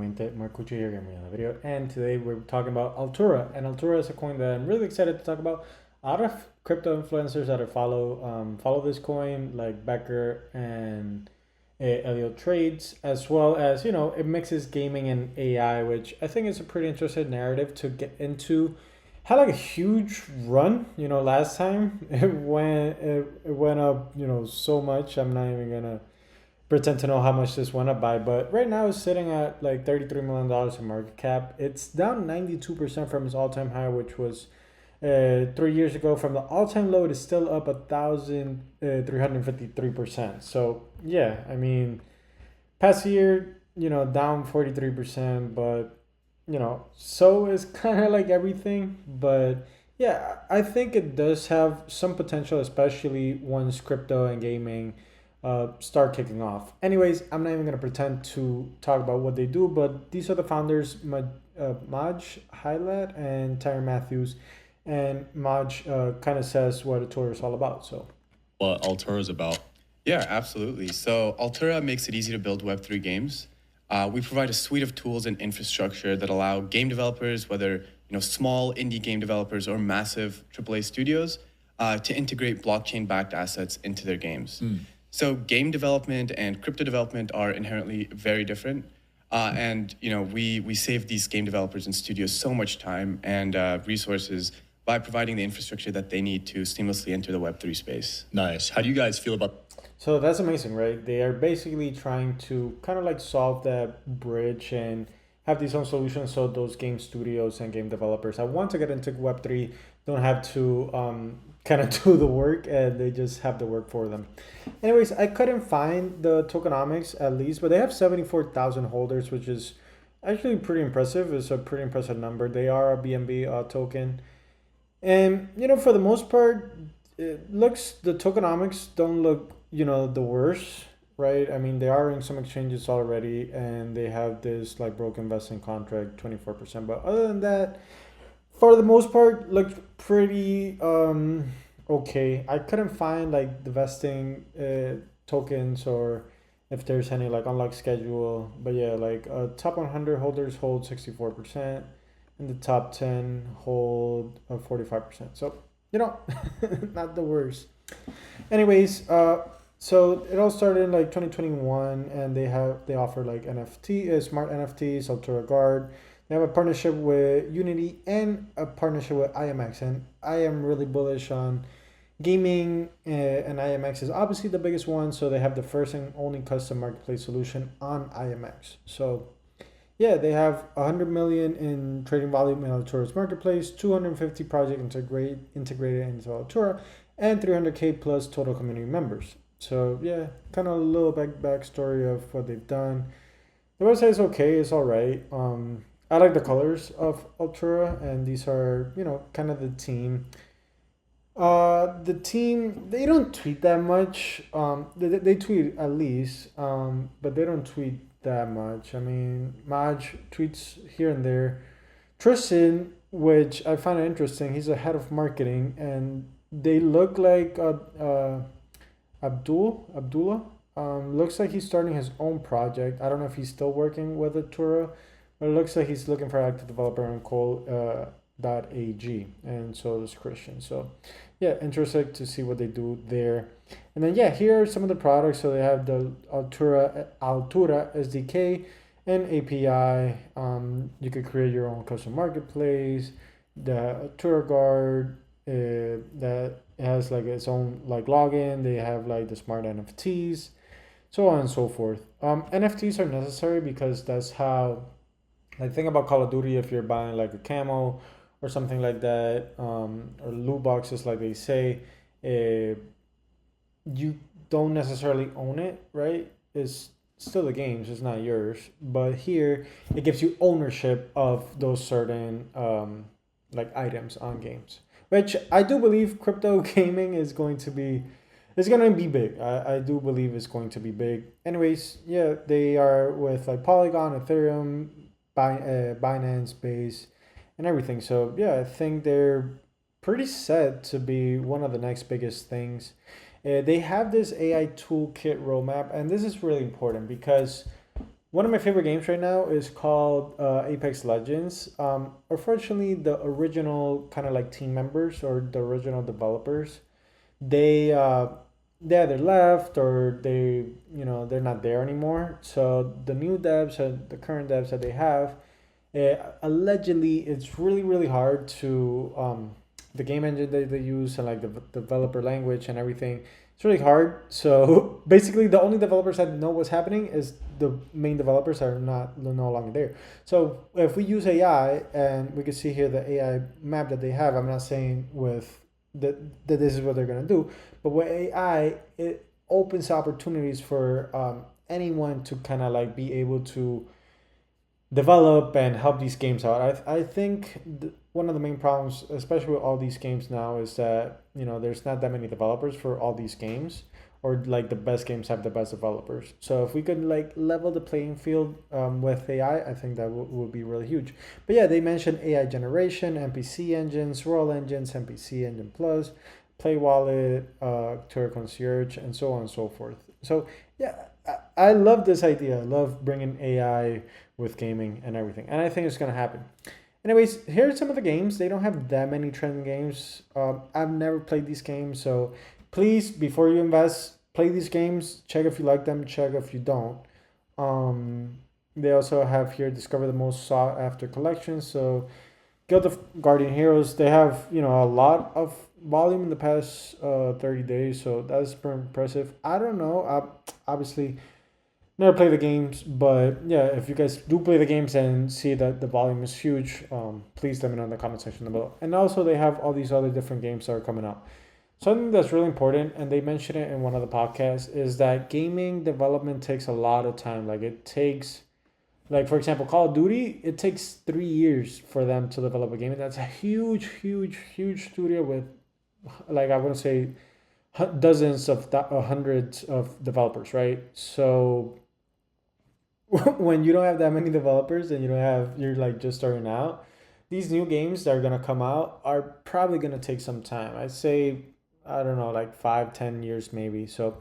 nuevamente Marcuccio here again with another video, and today we're talking about Altura. And Altura is a coin that I'm really excited to talk about. A lot of crypto influencers that I follow this coin, like Becker and Elliot Trades, as well as it mixes gaming and AI, which I think is a pretty interesting narrative to get into. Had like a huge run, last time it went up, so much. I'm not even gonna pretend to know how much this went up by, but right now it's sitting at like $33 million in market cap. It's down 92% from its all-time high, which was 3 years ago. From the all-time low, it is still up 1,353%. So yeah, I mean, past year, down 43%, but so is kind of like everything. But yeah, I think it does have some potential, especially once crypto and gaming start kicking off. Anyways, I'm not even going to pretend to talk about what they do, but these are the founders, Maj Hylat and Tyron Matthews. And Maj kind of says what Altura is all about. So, what Altura is about. Yeah, absolutely. So Altura makes it easy to build Web3 games. We provide a suite of tools and infrastructure that allow game developers, whether small indie game developers or massive AAA studios, to integrate blockchain-backed assets into their games. So game development and crypto development are inherently very different. And we save these game developers and studios so much time and resources by providing the infrastructure that they need to seamlessly enter the Web3 space. Nice. How do you guys feel about? So that's amazing, right? They are basically trying to kind of like solve that bridge and have these own solutions so those game studios and game developers that want to get into Web3 don't have to kind of do the work, and they just have the work for them. Anyways, I couldn't find the tokenomics at least, but they have 74,000 holders, which is actually pretty impressive. It's a pretty impressive number. They are a BNB token. And, for the most part, the tokenomics don't look, the worst, right? I mean, they are in some exchanges already, and they have this like broken vesting contract, 24%. But other than that, for the most part, looked pretty okay. I couldn't find like the vesting tokens or if there's any like unlock schedule. But yeah, like top 100 holders hold 64%. And the top 10 hold 45%. So, not the worst. Anyways, so it all started in like 2021, and they offer like smart NFTs, Altura Guard. They have a partnership with Unity and a partnership with IMX, and I am really bullish on gaming, and IMX is obviously the biggest one. So they have the first and only custom marketplace solution on IMX. So yeah, they have 100 million in trading volume in Altura's marketplace, 250 project integrated into Altura, and 300K plus total community members. So yeah, kind of a little backstory of what they've done. The website is okay, it's all right. I like the colors of Altura, and these are kind of the team. The team, they don't tweet that much. They tweet at least, but they don't tweet that much. I mean, Maj tweets here and there. Tristan, which I find interesting, he's a head of marketing, and they look like Abdullah. Looks like he's starting his own project. I don't know if he's still working with Altura, but it looks like he's looking for an active developer on Cole.ag, and so is Christian. So yeah, interesting to see what they do there. And then yeah, here are some of the products. So they have the Altura SDK and API. You could create your own custom marketplace. The Altura Guard that has like its own like login. They have like the smart NFTs, so on and so forth. NFTs are necessary because that's how, like, think about Call of Duty. If you're buying like a camo or something like that, or loot boxes, like they say, you don't necessarily own it, right? It's still the game's, it's not yours. But here, it gives you ownership of those certain like items on games, which I do believe crypto gaming is going to be. It's going to be big. I do believe it's going to be big. Anyways, yeah, they are with like Polygon, Ethereum, Binance Base, and everything. So yeah, I think they're pretty set to be one of the next biggest things. They have this AI toolkit roadmap, and this is really important because One of my favorite games right now is called Apex Legends. Unfortunately, the original kind of like team members or the original developers, they they either left or they're not there anymore. So the new devs and the current devs that they have, allegedly, it's really hard to the game engine that they use and like the developer language and everything. It's really hard. So basically, the only developers that know what's happening is the main developers are not no longer there. So if we use AI, and we can see here the AI map that they have, I'm not saying with that this is what they're gonna do, but with AI, it opens opportunities for anyone to kind of like be able to develop and help these games out. I think one of the main problems, especially with all these games now, is that there's not that many developers for all these games, or like the best games have the best developers. So if we could like level the playing field with AI, I think that would be really huge. But yeah, they mentioned AI generation, NPC engines, role engines, NPC engine plus, play wallet, tour concierge, and so on and so forth. So yeah, I love this idea. I love bringing AI with gaming and everything, and I think it's gonna happen. Anyways, here's some of the games. They don't have that many trending games. I've never played these games, so please, before you invest, play these games. Check if you like them. Check if you don't. They also have here discover the most sought after collections. So Guild of Guardian Heroes, they have a lot of volume in the past 30 days, so that's pretty impressive. I don't know. Obviously never play the games, but yeah, if you guys do play the games and see that the volume is huge, please let me know in the comment section below. And also, they have all these other different games that are coming out. Something that's really important, and they mentioned it in one of the podcasts, is that gaming development takes a lot of time. Like it takes, like for example, Call of Duty, it takes 3 years for them to develop a game, and that's a huge studio with, like I wouldn't say dozens of hundreds of developers, right? So when you don't have that many developers and you're like just starting out, these new games that are gonna come out are probably gonna take some time. I'd say, I don't know, like 5-10 years maybe. So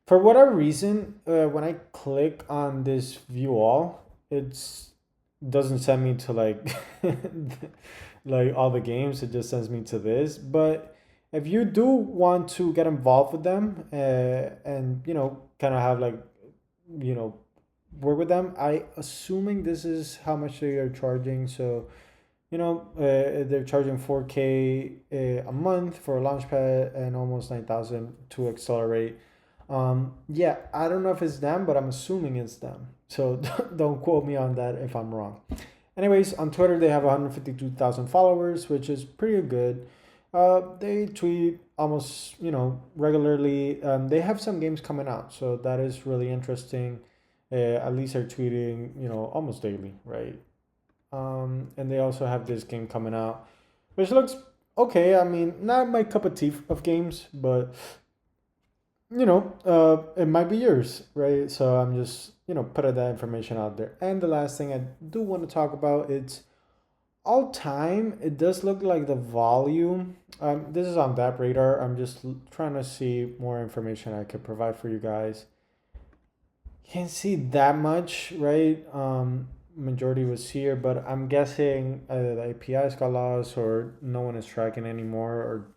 for whatever reason, when I click on this view all, it's doesn't send me to like like all the games. It just sends me to this. But if you do want to get involved with them, and kind of have like you know work with them, I assuming this is how much they are charging. So they're charging 4K a month for a launchpad and almost 9,000 to accelerate. Yeah, I don't know if it's them, but I'm assuming it's them. So don't quote me on that if I'm wrong. Anyways, on Twitter they have 152,000 followers, which is pretty good. They tweet almost regularly. They have some games coming out, so that is really interesting. At least they're tweeting almost daily, right? And they also have this game coming out, which looks okay. I mean, not my cup of tea of games, but it might be yours, right? So I'm just putting that information out there. And the last thing I do want to talk about, it's all time. It does look like the volume. This is on that radar. I'm just trying to see more information I could provide for you guys. Can't see that much, right? Majority was here, but I'm guessing either the APIs got lost or no one is tracking anymore, or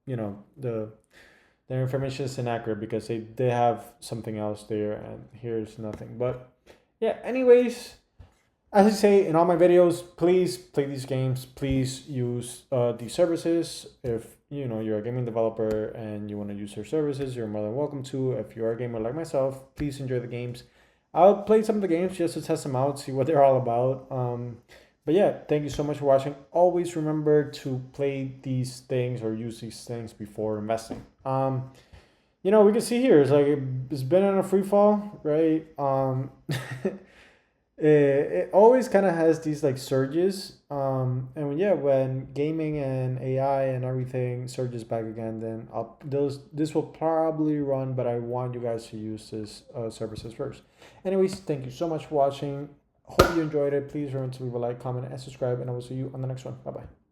their information is inaccurate because they have something else there and here's nothing. But yeah, anyways, as I say in all my videos, please play these games. Please use these services. If you're a gaming developer and you want to use their services, you're more than welcome to. If you're a gamer like myself, please enjoy the games. I'll play some of the games just to test them out, see what they're all about. But yeah, thank you so much for watching. Always remember to play these things or use these things before investing. We can see here, it's been on a free fall, right? It always kind of has these like surges. When gaming and AI and everything surges back again, then this will probably run, but I want you guys to use this services first. Anyways, thank you so much for watching. Hope you enjoyed it. Please remember to leave a like, comment, and subscribe, and I will see you on the next one. Bye bye.